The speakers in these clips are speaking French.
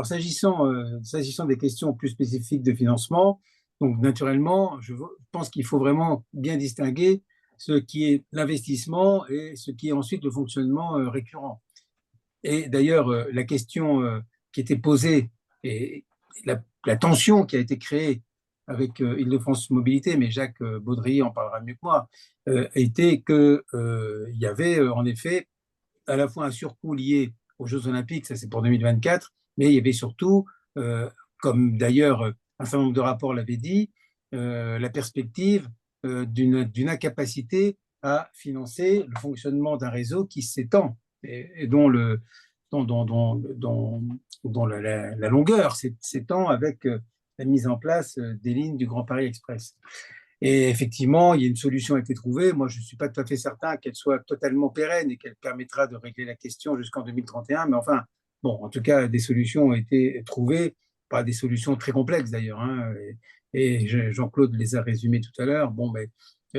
Alors, s'agissant des questions plus spécifiques de financement, donc naturellement, je pense qu'il faut vraiment bien distinguer ce qui est l'investissement et ce qui est ensuite le fonctionnement récurrent. Et d'ailleurs, la question qui était posée et la tension qui a été créée avec Île-de-France Mobilité, mais Jacques Baudry en parlera mieux que moi, était qu'il y avait en effet à la fois un surcoût lié aux Jeux Olympiques, ça c'est pour 2024, mais il y avait surtout, comme d'ailleurs un certain nombre de rapports l'avaient dit, la perspective d'une incapacité à financer le fonctionnement d'un réseau qui s'étend et dont, la longueur s'étend avec la mise en place des lignes du Grand Paris Express. Et effectivement, il y a une solution qui a été trouvée. Moi, je ne suis pas tout à fait certain qu'elle soit totalement pérenne et qu'elle permettra de régler la question jusqu'en 2031. Mais enfin, bon, en tout cas, des solutions ont été trouvées, pas des solutions très complexes d'ailleurs, hein. Jean-Claude les a résumées tout à l'heure. Bon, mais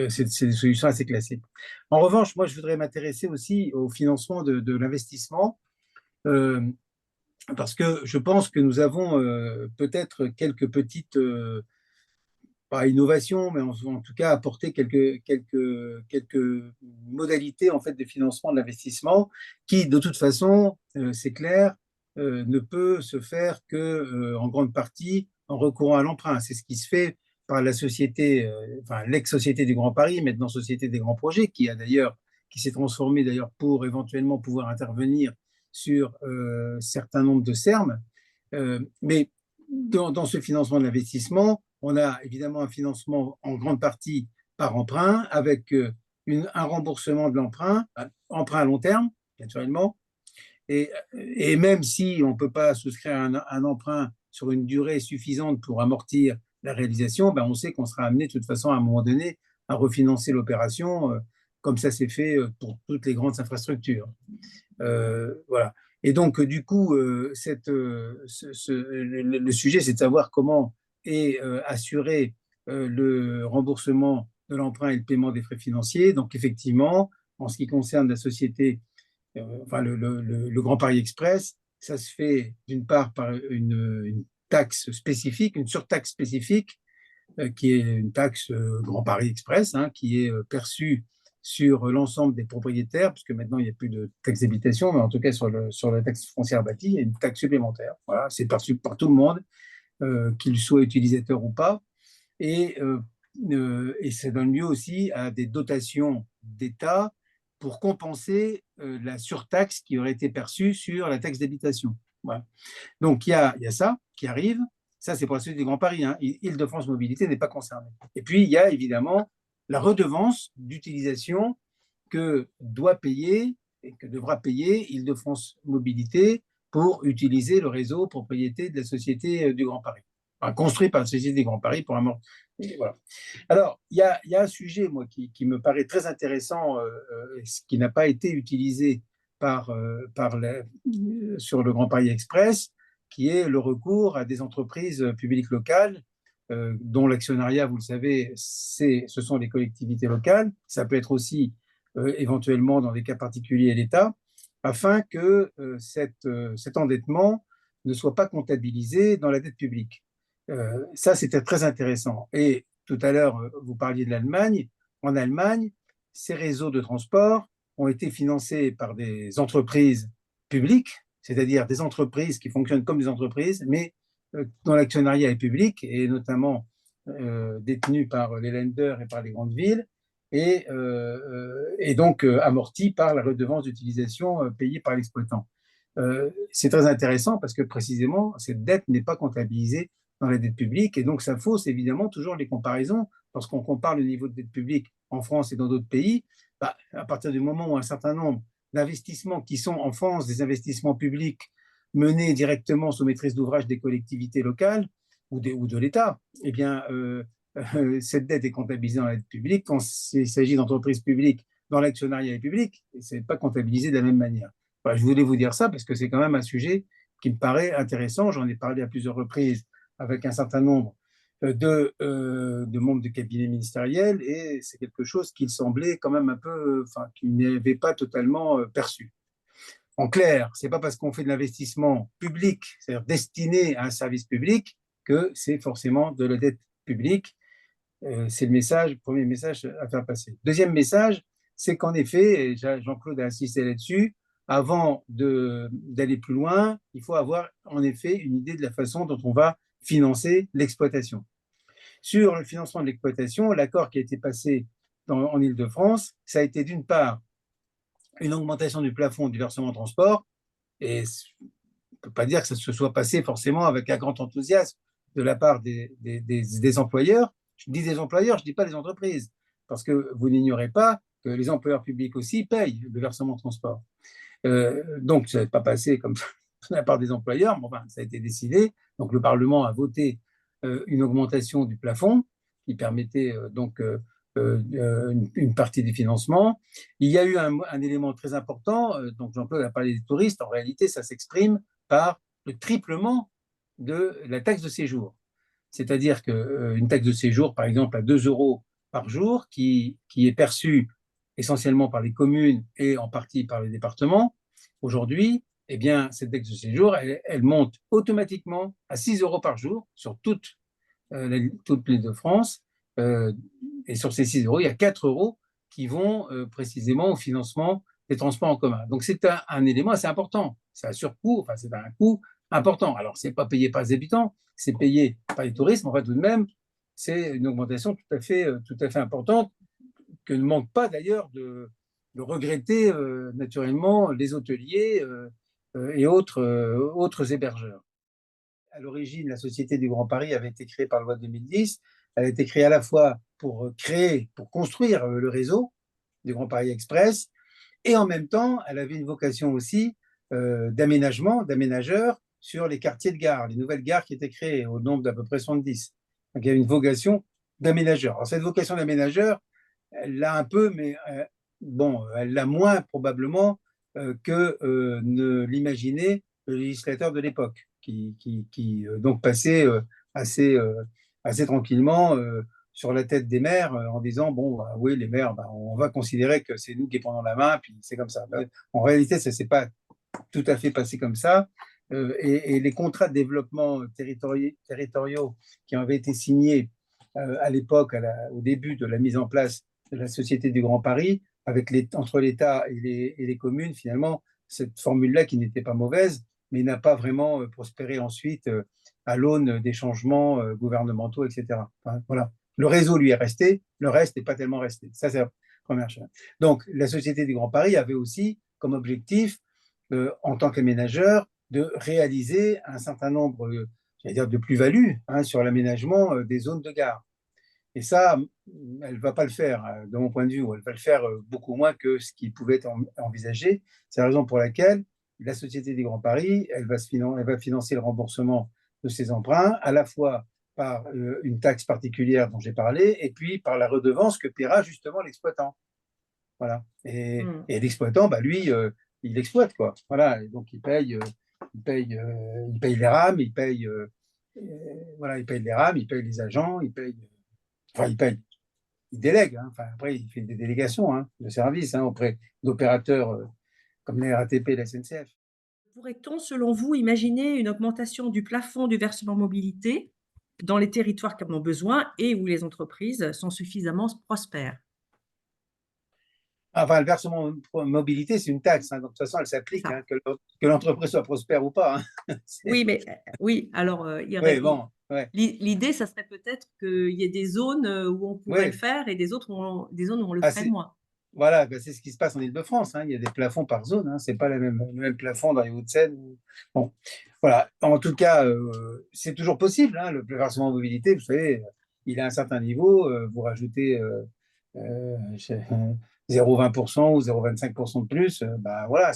c'est des solutions assez classiques. En revanche, moi, je voudrais m'intéresser aussi au financement de l'investissement. Euh, Parce que je pense que nous avons peut-être quelques petites pas innovation, mais en tout cas apporter quelques modalités en fait de financement de l'investissement qui, de toute façon, c'est clair, ne peut se faire que en grande partie en recourant à l'emprunt. C'est ce qui se fait par la société, enfin l'ex-société du Grand Paris, maintenant Société des Grands Projets, qui s'est transformée d'ailleurs pour éventuellement pouvoir intervenir sur certains nombres de sermes. Mais dans ce financement de l'investissement, on a évidemment un financement en grande partie par emprunt, avec un remboursement de l'emprunt, emprunt à long terme, naturellement. Et même si on ne peut pas souscrire un emprunt sur une durée suffisante pour amortir la réalisation, ben on sait qu'on sera amené de toute façon à un moment donné à refinancer l'opération, comme ça s'est fait pour toutes les grandes infrastructures. Voilà. Et donc, du coup, le sujet, c'est de savoir comment est assuré le remboursement de l'emprunt et le paiement des frais financiers. Donc, effectivement, en ce qui concerne la société, enfin, le Grand Paris Express, ça se fait d'une part par une taxe spécifique, une surtaxe spécifique, qui est une taxe Grand Paris Express, hein, qui est perçue sur l'ensemble des propriétaires, puisque maintenant il n'y a plus de taxe d'habitation, mais en tout cas sur la taxe foncière bâtie, il y a une taxe supplémentaire. Voilà, c'est perçu par tout le monde, qu'il soit utilisateur ou pas. Et ça donne lieu aussi à des dotations d'État pour compenser la surtaxe qui aurait été perçue sur la taxe d'habitation. Voilà. Donc, il y a ça qui arrive. Ça, c'est pour la Société du Grand Paris, hein. Île-de-France Mobilité n'est pas concernée. Et puis, il y a évidemment la redevance d'utilisation que doit payer et que devra payer Île-de-France Mobilité pour utiliser le réseau propriété de la Société du Grand Paris. Enfin, construit par la Société du Grand Paris pour un mort. Voilà. Alors, il y a un sujet, moi, qui me paraît très intéressant, qui n'a pas été utilisé sur le Grand Paris Express, qui est le recours à des entreprises publiques locales, dont l'actionnariat, vous le savez, ce sont les collectivités locales. Ça peut être aussi éventuellement, dans des cas particuliers, l'État, afin que cet endettement ne soit pas comptabilisé dans la dette publique. Ça, c'était très intéressant. Et tout à l'heure, vous parliez de l'Allemagne. En Allemagne, ces réseaux de transport ont été financés par des entreprises publiques, c'est-à-dire des entreprises qui fonctionnent comme des entreprises, mais dont l'actionnariat est public, et notamment détenu par les lenders et par les grandes villes, et donc amorti par la redevance d'utilisation payée par l'exploitant. C'est très intéressant parce que précisément, cette dette n'est pas comptabilisée dans la dette publique, et donc ça fausse évidemment toujours les comparaisons. Lorsqu'on compare le niveau de dette publique en France et dans d'autres pays, bah, à partir du moment où un certain nombre d'investissements qui sont en France des investissements publics menés directement sous maîtrise d'ouvrage des collectivités locales ou de l'État, eh bien, cette dette est comptabilisée dans la dette publique. Quand il s'agit d'entreprises publiques dans l'actionnariat public, ce n'est pas comptabilisé de la même manière. Voilà, je voulais vous dire ça parce que c'est quand même un sujet qui me paraît intéressant. J'en ai parlé à plusieurs reprises avec un certain nombre de membres du cabinet ministériel, et c'est quelque chose qui semblait quand même un peu, enfin, qui n'avait pas totalement perçu. En clair, ce n'est pas parce qu'on fait de l'investissement public, c'est-à-dire destiné à un service public, que c'est forcément de la dette publique. C'est le premier message à faire passer. Deuxième message, c'est qu'en effet, et Jean-Claude a insisté là-dessus, avant d'aller plus loin, il faut avoir en effet une idée de la façon dont on va financer l'exploitation. Sur le financement de l'exploitation, l'accord qui a été passé en Île-de-France, ça a été d'une part une augmentation du plafond du versement transport, et on ne peut pas dire que ça se soit passé forcément avec un grand enthousiasme de la part des employeurs. Je dis des employeurs, je ne dis pas des entreprises, parce que vous n'ignorez pas que les employeurs publics aussi payent le versement transport. Donc, ça n'est pas passé comme ça de la part des employeurs, mais enfin, ça a été décidé. Donc, le Parlement a voté une augmentation du plafond qui permettait une partie des financements. Il y a eu un élément très important, donc Jean-Claude a parlé des touristes, en réalité, ça s'exprime par le triplement de la taxe de séjour. C'est-à-dire qu'une taxe de séjour, par exemple, à 2 euros par jour, qui est perçue essentiellement par les communes et en partie par les départements, aujourd'hui, eh bien, cette taxe de séjour, elle monte automatiquement à 6 euros par jour sur toute l'île de France. Et sur ces 6 euros, il y a 4 euros qui vont précisément au financement des transports en commun. Donc, c'est un élément assez important. C'est un surcoût, enfin, c'est un coût important. Alors, ce n'est pas payé par les habitants, c'est payé par les touristes, mais en fait, tout de même, c'est une augmentation tout à fait importante que ne manquent pas d'ailleurs de regretter naturellement les hôteliers et autres hébergeurs. À l'origine, la Société du Grand Paris avait été créée par la loi de 2010. Elle a été créée à la fois pour construire le réseau du Grand Paris Express, et en même temps, elle avait une vocation aussi d'aménageur sur les quartiers de gare, les nouvelles gares qui étaient créées au nombre d'à peu près 70. Donc il y avait une vocation d'aménageur. Alors cette vocation d'aménageur, elle l'a un peu, mais elle l'a moins probablement que ne l'imaginait le législateur de l'époque, qui donc passait assez tranquillement sur la tête des maires en disant bon, bah, oui, les maires, bah, on va considérer que c'est nous qui prenons la main, puis c'est comme ça. En réalité, ça ne s'est pas tout à fait passé comme ça. Et les contrats de développement territoriaux qui avaient été signés à l'époque, au début de la mise en place de la Société du Grand Paris, entre l'État et les communes, finalement, cette formule-là qui n'était pas mauvaise, mais n'a pas vraiment prospéré ensuite à l'aune des changements gouvernementaux, etc. Enfin, voilà. Le réseau, lui, est resté, le reste n'est pas tellement resté. Ça, c'est la première chose. Donc, la Société du Grand Paris avait aussi comme objectif, en tant qu'aménageur, de réaliser un certain nombre, j'allais dire, de plus-values sur l'aménagement des zones de gare. Et ça, elle ne va pas le faire, de mon point de vue, ou elle va le faire beaucoup moins que ce qui pouvait être envisagé. C'est la raison pour laquelle la Société des Grands Paris, elle va financer le remboursement de ses emprunts, à la fois par une taxe particulière dont j'ai parlé, et puis par la redevance que paiera justement l'exploitant. Voilà. Et l'exploitant, bah, lui, il exploite, quoi. Voilà. Et donc, il paye les rames, voilà, il paye les rames, il paye les agents, enfin, il délègue. Enfin, après, il fait des délégations de services auprès d'opérateurs comme la RATP et la SNCF. Pourrait-on, selon vous, imaginer une augmentation du plafond du versement mobilité dans les territoires qui en ont besoin et où les entreprises sont suffisamment prospères? Enfin, le versement mobilité, c'est une taxe. Donc, de toute façon, elle C'est s'applique, ça. que l'entreprise soit prospère ou pas. Oui, mais oui, alors, il y aurait Oui, bon, ouais. l'idée, ça serait peut-être qu'il y ait des zones, où on pourrait le Oui. faire et des zones où on le Ah, ferait moins. voilà, ben, c'est ce qui se passe en Île-de-France. Il y a des plafonds par zone. C'est pas le même plafond dans les Hauts-de-Seine. Bon, voilà. En tout cas, c'est toujours possible. Le versement mobilité, vous savez, il a un certain niveau. Vous rajoutez 0,20% ou 0,25% de plus. Bah, voilà,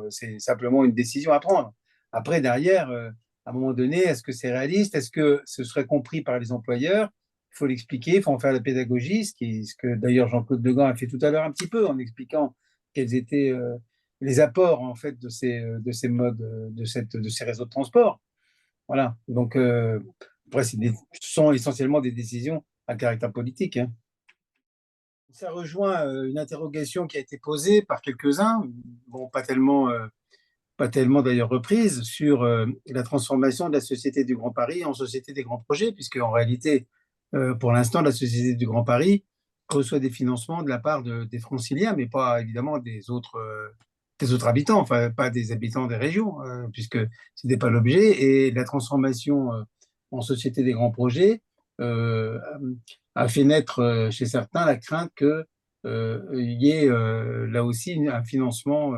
c'est simplement une décision à prendre. Après, derrière, à un moment donné, est-ce que c'est réaliste? Est-ce que ce serait compris par les employeurs? Il faut l'expliquer, il faut en faire la pédagogie, ce que d'ailleurs Jean-Claude Degan a fait tout à l'heure un petit peu en expliquant quels étaient les apports en fait de ces modes, de ces réseaux de transport. Voilà. Donc après, ce sont essentiellement des décisions à caractère politique. Ça rejoint une interrogation qui a été posée par quelques-uns, bon, pas tellement pas tellement d'ailleurs reprise, sur la transformation de la Société du Grand Paris en Société des grands projets, puisque en réalité, pour l'instant, la Société du Grand Paris reçoit des financements de la part des franciliens, mais pas évidemment des autres habitants, enfin pas des habitants des régions, puisque ce n'était pas l'objet. Et la transformation en Société des grands projets euh, a fait naître chez certains la crainte que il y ait là aussi un financement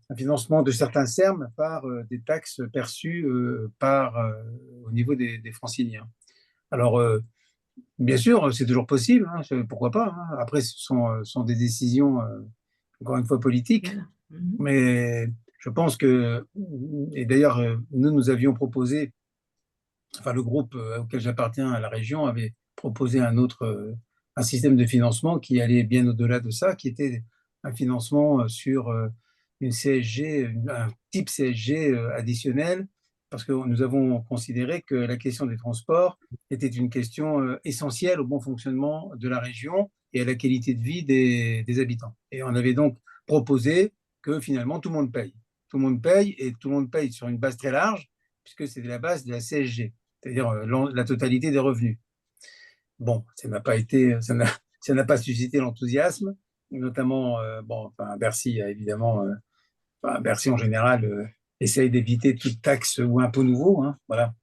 de certains sermes par des taxes perçues au niveau des franciliens. Alors, bien sûr, c'est toujours possible, hein, pourquoi pas, hein. Après, ce sont des décisions, encore une fois, politiques, Voilà. Mhm. mais je pense que, et d'ailleurs, nous avions proposé, enfin, le groupe auquel j'appartiens à la région avait proposé un système de financement qui allait bien au-delà de ça, qui était un financement sur une CSG, un type CSG additionnel, parce que nous avons considéré que la question des transports était une question essentielle au bon fonctionnement de la région et à la qualité de vie des habitants. Et on avait donc proposé que finalement tout le monde paye. Tout le monde paye et tout le monde paye sur une base très large, puisque c'est la base de la CSG, c'est-à-dire la totalité des revenus. Bon, ça n'a pas suscité l'enthousiasme, notamment, bon, enfin, Bercy a évidemment, enfin, Bercy en général essaye d'éviter toute taxe ou impôt nouveau, hein, voilà.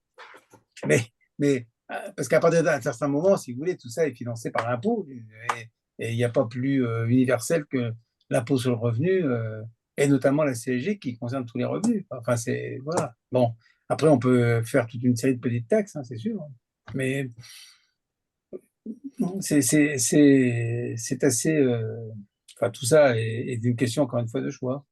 Mais parce qu'à partir d'un certain moment, si vous voulez, tout ça est financé par l'impôt et il n'y a pas plus universel que l'impôt sur le revenu et notamment la CSG qui concerne tous les revenus. Enfin, c'est voilà. Bon, après, on peut faire toute une série de petites taxes, hein, c'est sûr, mais c'est assez. Enfin, tout ça est une question, encore une fois, de choix.